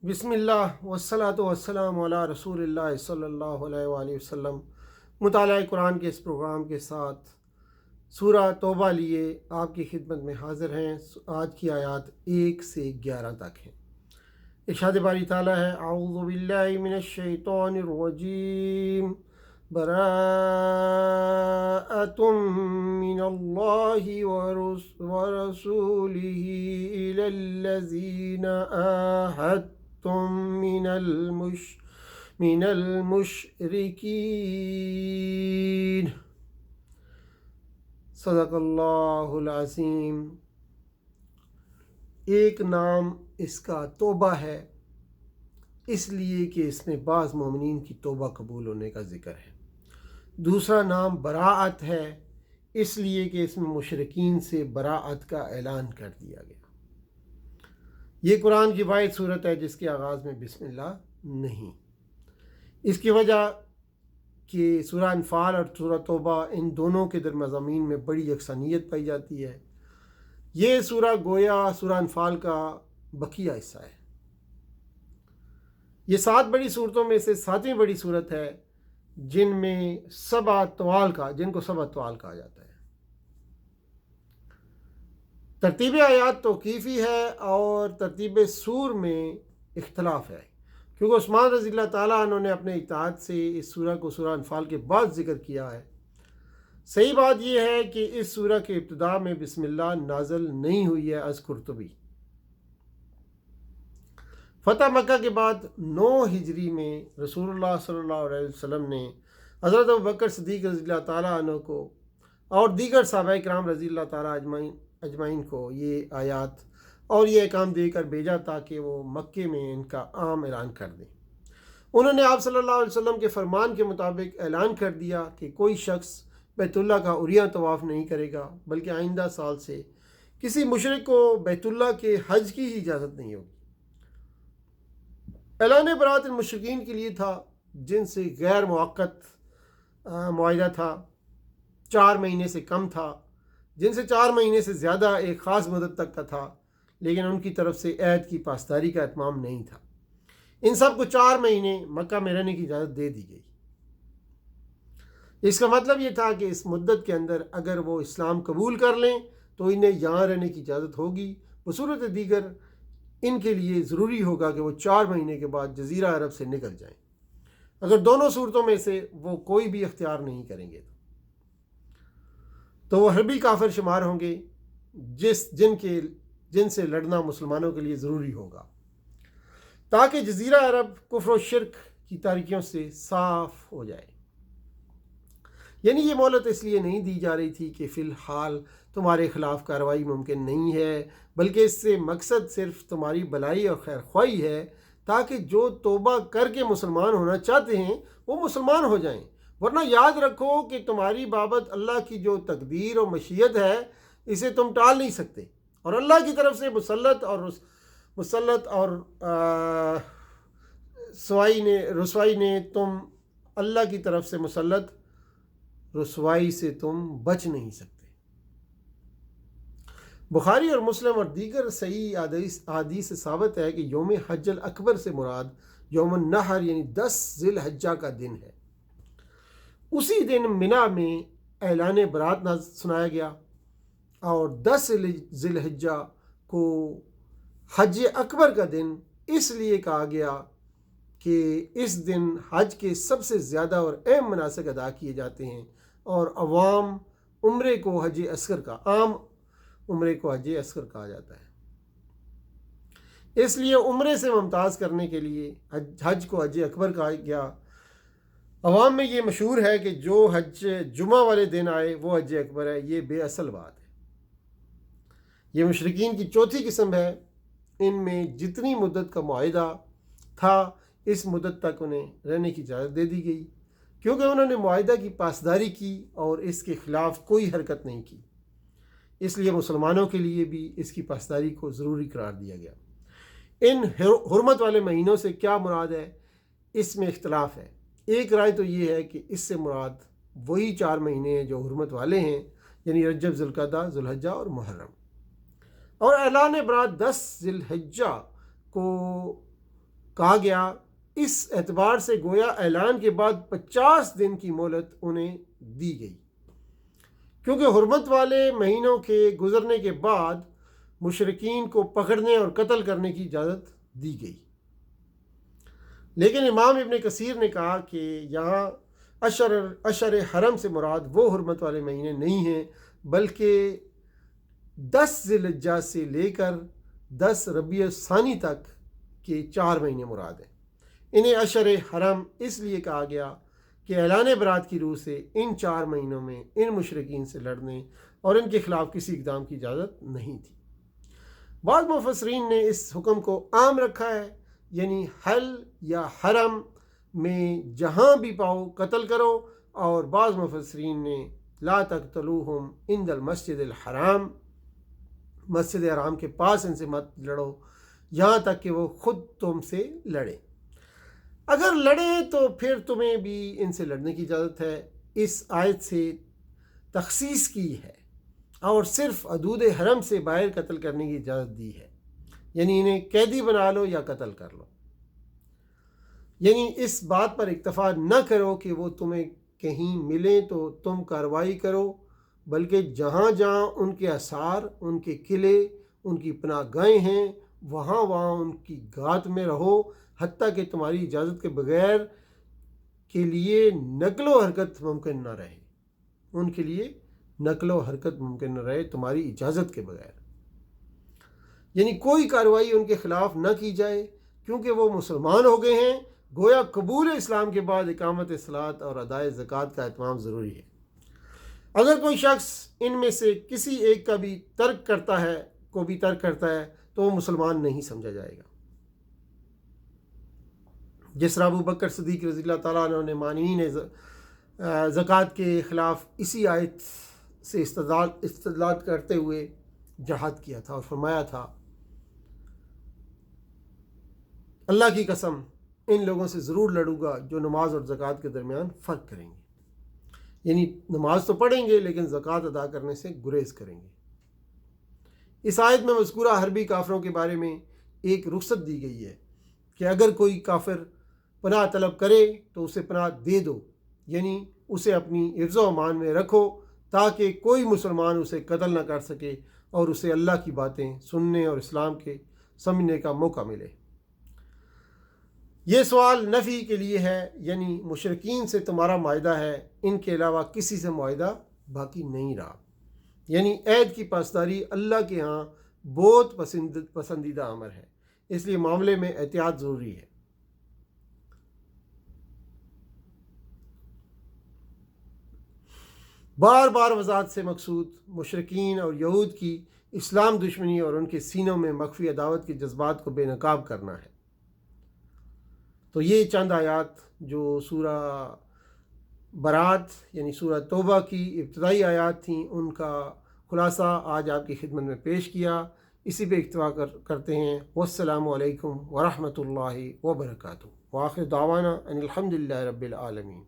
بسم اللہ والصلاۃ والسلام علی رسول اللہ صلی اللہ علیہ وآلہ وسلم۔ مطالعہ قرآن کے اس پروگرام کے ساتھ سورہ توبہ لیے آپ کی خدمت میں حاضر ہیں۔ آج کی آیات 1 سے 11 تک ہیں۔ ارشاد باری تعالیٰ ہے، اعوذ باللہ من الشیطان الرجیم، براءۃ من اللہ ورسولہ الی الذین عاہدتم من المشرکین۔ صدق اللہ العظیم۔ ایک نام اس کا توبہ ہے، اس لیے کہ اس میں بعض مومنین کی توبہ قبول ہونے کا ذکر ہے۔ دوسرا نام براءت ہے، اس لیے کہ اس میں مشرکین سے براءت کا اعلان کر دیا گیا۔ یہ قرآن کی واحد صورت ہے جس کے آغاز میں بسم اللہ نہیں۔ اس کی وجہ کہ سورہ انفال اور سورہ توبہ ان دونوں کے در مضامین میں بڑی یکسانیت پائی جاتی ہے۔ یہ سورہ گویا سورہ انفال کا بقیہ حصہ ہے۔ یہ 7 بڑی صورتوں میں سے 7ویں بڑی صورت ہے جن کو سبع طوال کہا جاتا ہے۔ ترتیب آیات توقیفی ہے اور ترتیب سور میں اختلاف ہے، کیونکہ عثمان رضی اللہ تعالیٰ عنہ نے اپنے اطاعت سے اس سورہ کو سورہ انفال کے بعد ذکر کیا ہے۔ صحیح بات یہ ہے کہ اس سورہ کے ابتدا میں بسم اللہ نازل نہیں ہوئی ہے از قرطبی۔ فتح مکہ کے بعد 9 ہجری میں رسول اللہ صلی اللہ علیہ وسلم نے حضرت ابوبکر صدیق رضی اللہ تعالیٰ عنہ کو اور دیگر صحابہ کرام رضی اللہ تعالیٰ اجمعین کو یہ آیات اور یہ احکام دے کر بھیجا تاکہ وہ مکے میں ان کا عام اعلان کر دیں۔ انہوں نے آپ صلی اللہ علیہ وسلم کے فرمان کے مطابق اعلان کر دیا کہ کوئی شخص بیت اللہ کا عریاں طواف نہیں کرے گا، بلکہ آئندہ سال سے کسی مشرک کو بیت اللہ کے حج کی ہی اجازت نہیں ہوگی۔ اعلان برات المشرکین کے لیے تھا جن سے غیر موقت معاہدہ تھا، 4 مہینے سے کم تھا، جن سے 4 مہینے سے زیادہ ایک خاص مدت تک کا تھا، لیکن ان کی طرف سے عہد کی پاسداری کا اتمام نہیں تھا۔ ان سب کو 4 مہینے مکہ میں رہنے کی اجازت دے دی گئی۔ اس کا مطلب یہ تھا کہ اس مدت کے اندر اگر وہ اسلام قبول کر لیں تو انہیں یہاں رہنے کی اجازت ہوگی، بصورت دیگر ان کے لیے ضروری ہوگا کہ وہ 4 مہینے کے بعد جزیرہ عرب سے نکل جائیں۔ اگر دونوں صورتوں میں سے وہ کوئی بھی اختیار نہیں کریں گے تو وہ حربی کافر شمار ہوں گے جن سے لڑنا مسلمانوں کے لیے ضروری ہوگا، تاکہ جزیرہ عرب کفر و شرک کی تاریکیوں سے صاف ہو جائے۔ یعنی یہ مہلت اس لیے نہیں دی جا رہی تھی کہ فی الحال تمہارے خلاف کارروائی ممکن نہیں ہے، بلکہ اس سے مقصد صرف تمہاری بلائی اور خیر خواہی ہے، تاکہ جو توبہ کر کے مسلمان ہونا چاہتے ہیں وہ مسلمان ہو جائیں۔ ورنہ یاد رکھو کہ تمہاری بابت اللہ کی جو تقدیر اور مشیت ہے اسے تم ٹال نہیں سکتے، اور اللہ کی طرف سے مسلط اور رسوائی نے تم اللہ کی طرف سے مسلط رسوائی سے تم بچ نہیں سکتے۔ بخاری اور مسلم اور دیگر صحیح احادیث سے ثابت ہے کہ یوم حج الاکبر سے مراد یوم النحر یعنی 10 ذی الحجہ کا دن ہے۔ اسی دن منا میں اعلان برات سنایا گیا، اور 10 ذی الحجہ کو حج اکبر کا دن اس لیے کہا گیا کہ اس دن حج کے سب سے زیادہ اور اہم مناسک ادا کیے جاتے ہیں، اور عام عمرے کو حج اصغر کہا جاتا ہے۔ اس لیے عمرے سے ممتاز کرنے کے لیے حج کو حج اکبر کہا گیا۔ عوام میں یہ مشہور ہے کہ جو حج جمعہ والے دن آئے وہ حج اکبر ہے، یہ بے اصل بات ہے۔ یہ مشرکین کی چوتھی قسم ہے۔ ان میں جتنی مدت کا معاہدہ تھا اس مدت تک انہیں رہنے کی اجازت دے دی گئی، کیونکہ انہوں نے معاہدہ کی پاسداری کی اور اس کے خلاف کوئی حرکت نہیں کی، اس لیے مسلمانوں کے لیے بھی اس کی پاسداری کو ضروری قرار دیا گیا۔ ان حرمت والے مہینوں سے کیا مراد ہے، اس میں اختلاف ہے۔ ایک رائے تو یہ ہے کہ اس سے مراد وہی 4 مہینے ہیں جو حرمت والے ہیں، یعنی رجب، ذوالقعدہ، ذوالحجہ اور محرم۔ اور اعلان برات 10 ذی الحجہ کو کہا گیا اس اعتبار سے گویا اعلان کے بعد 50 دن کی مہلت انہیں دی گئی، کیونکہ حرمت والے مہینوں کے گزرنے کے بعد مشرکین کو پکڑنے اور قتل کرنے کی اجازت دی گئی۔ لیکن امام ابن کثیر نے کہا کہ یہاں اشر حرم سے مراد وہ حرمت والے مہینے نہیں ہیں، بلکہ 10 ذی الحجہ سے لے کر 10 ربیع الثانی تک کے 4 مہینے مراد ہیں۔ انہیں اشر حرم اس لیے کہا گیا کہ اعلان برات کی روح سے ان 4 مہینوں میں ان مشرکین سے لڑنے اور ان کے خلاف کسی اقدام کی اجازت نہیں تھی۔ بعض مفسرین نے اس حکم کو عام رکھا ہے، یعنی حل یا حرم میں جہاں بھی پاؤ قتل کرو، اور بعض مفسرین نے لا تقتلوہم عند المسجد الحرام، مسجد حرام کے پاس ان سے مت لڑو یہاں تک کہ وہ خود تم سے لڑیں۔ اگر لڑیں تو پھر تمہیں بھی ان سے لڑنے کی اجازت ہے۔ اس آیت سے تخصیص کی ہے اور صرف حدود حرم سے باہر قتل کرنے کی اجازت دی ہے، یعنی انہیں قیدی بنا لو یا قتل کر لو۔ یعنی اس بات پر اکتفا نہ کرو کہ وہ تمہیں کہیں ملیں تو تم کارروائی کرو، بلکہ جہاں جہاں ان کے آثار، ان کے قلعے، ان کی پناہ گاہیں ہیں، وہاں ان کی گات میں رہو، حتیٰ کہ تمہاری اجازت کے بغیر کے لیے نقل و حرکت ممکن نہ رہے، ان کے لیے نقل و حرکت ممکن نہ رہے تمہاری اجازت کے بغیر، یعنی کوئی کارروائی ان کے خلاف نہ کی جائے، کیونکہ وہ مسلمان ہو گئے ہیں۔ گویا قبول اسلام کے بعد اقامت صلاۃ اور ادائے زکوٰۃ کا اہتمام ضروری ہے۔ اگر کوئی شخص ان میں سے کسی ایک کا بھی ترک کرتا ہے تو وہ مسلمان نہیں سمجھا جائے گا۔ جس طرح ابو بکر صدیق رضی اللہ تعالیٰ عنہ نے مانعین زکوٰۃ کے خلاف اسی آیت سے استدلال کرتے ہوئے جہاد کیا تھا اور فرمایا تھا اللہ کی قسم ان لوگوں سے ضرور لڑوں گا جو نماز اور زکوٰۃ کے درمیان فرق کریں گے، یعنی نماز تو پڑھیں گے لیکن زکوٰۃ ادا کرنے سے گریز کریں گے۔ اس آیت میں مذکورہ حربی کافروں کے بارے میں ایک رخصت دی گئی ہے کہ اگر کوئی کافر پناہ طلب کرے تو اسے پناہ دے دو، یعنی اسے اپنی حفظ و امان میں رکھو تاکہ کوئی مسلمان اسے قتل نہ کر سکے اور اسے اللہ کی باتیں سننے اور اسلام کے سمجھنے کا موقع ملے۔ یہ سوال نفی کے لیے ہے، یعنی مشرکین سے تمہارا معاہدہ ہے، ان کے علاوہ کسی سے معاہدہ باقی نہیں رہا، یعنی عہد کی پاسداری اللہ کے ہاں بہت پسندیدہ امر ہے، اس لیے معاملے میں احتیاط ضروری ہے۔ بار بار وضاحت سے مقصود مشرکین اور یہود کی اسلام دشمنی اور ان کے سینوں میں مخفی عداوت کے جذبات کو بے نقاب کرنا ہے۔ تو یہ چند آیات جو سورہ برات یعنی سورہ توبہ کی ابتدائی آیات تھیں، ان کا خلاصہ آج آپ کی خدمت میں پیش کیا۔ اسی پہ اکتفا کرتے ہیں۔ والسلام علیکم ورحمۃ اللہ وبرکاتہ، وآخر دعوانا ان الحمد للہ رب العالمین۔